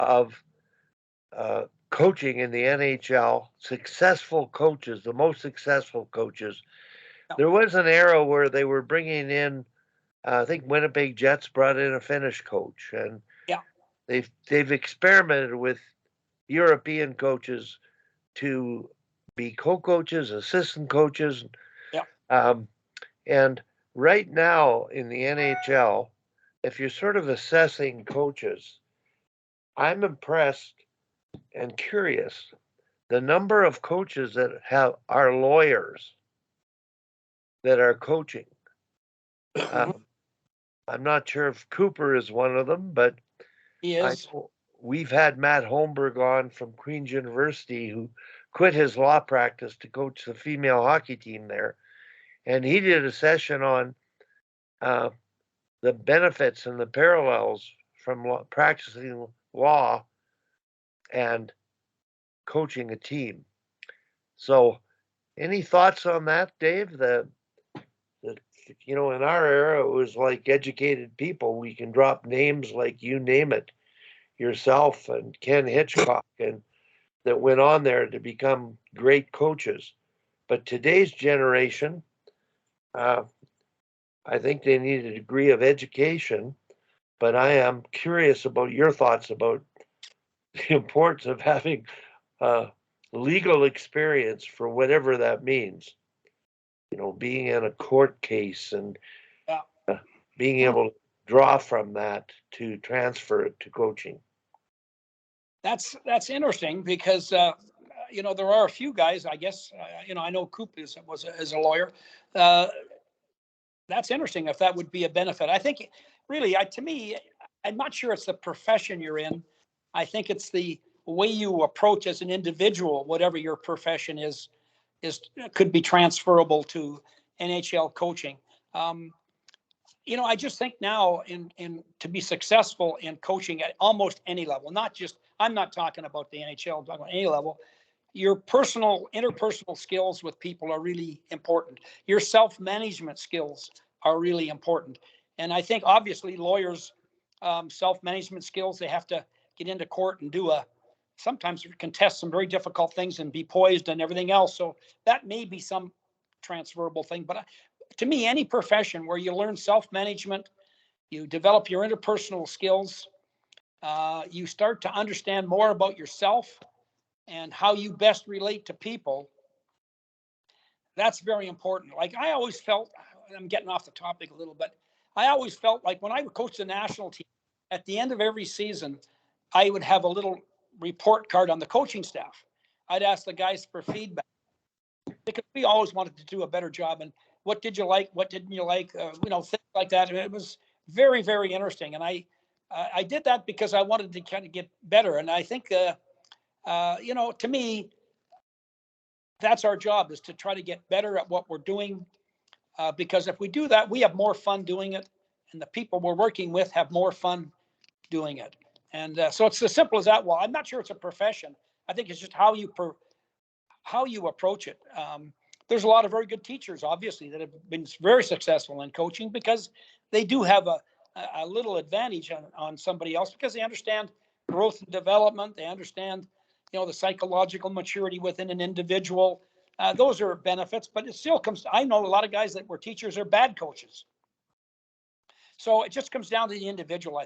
of coaching in the NHL, successful coaches, the most successful coaches. Yeah. There was an era where they were bringing in, I think Winnipeg Jets brought in a Finnish coach, and Yeah. they've experimented with European coaches to be co-coaches, assistant coaches. Yeah. And right now in the NHL, if you're sort of assessing coaches, I'm impressed and curious the number of coaches that are lawyers that are coaching. Mhm. I'm not sure if Cooper is one of them, but He I is. know we've had Matt Holmberg on from Queen's University who quit his law practice to coach the female hockey team there. And he did a session on uh, the benefits and the parallels from practicing law and coaching a team. So, any thoughts on that, Dave? The in our era, it was like educated people. We can drop names like you name it, yourself and Ken Hitchcock, and that went on there to become great coaches. But today's generation, uh, I think they need a degree of education. But I am curious about your thoughts about the importance of having legal experience for whatever that means. Being in a court case and Yeah. being able to draw from that to transfer it to coaching. That's interesting because there are a few guys. I guess I know Coop is a lawyer. Uh, that's interesting. If that would be a benefit, I think really, to me, I'm not sure it's the profession you're in. I think it's the way you approach as an individual, whatever your profession is could be transferable to NHL coaching. Um, I just think now in to be successful in coaching at almost any level, not just I'm not talking about the NHL, I'm talking about any level. Your interpersonal skills with people are really important. Your self-management skills are really important. And I think obviously lawyers, self-management skills, they have to get into court and sometimes contest some very difficult things and be poised and everything else. So that may be some transferable thing. But to me, any profession where you learn self-management, you develop your interpersonal skills, you start to understand more about yourself and how you best relate to people. That's very important. Like I always felt, I'm getting off the topic a little bit. I always felt like when I would coach the national team, at the end of every season, I would have a little report card on the coaching staff. I'd ask the guys for feedback because we always wanted to do a better job. And what did you like? What didn't you like? Things like that. And it was very, very interesting. And I did that because I wanted to kind of get better. And I think, to me, that's our job, is to try to get better at what we're doing. Because if we do that, we have more fun doing it, and the people we're working with have more fun doing it. And so it's as simple as that. Well, I'm not sure it's a profession. I think it's just how you approach it. There's a lot of very good teachers, obviously, that have been very successful in coaching because they do have a little advantage on somebody else because they understand growth and development. They understand, the psychological maturity within an individual. Those are benefits, but it still comes. I know a lot of guys that were teachers are bad coaches. So it just comes down to the individual, I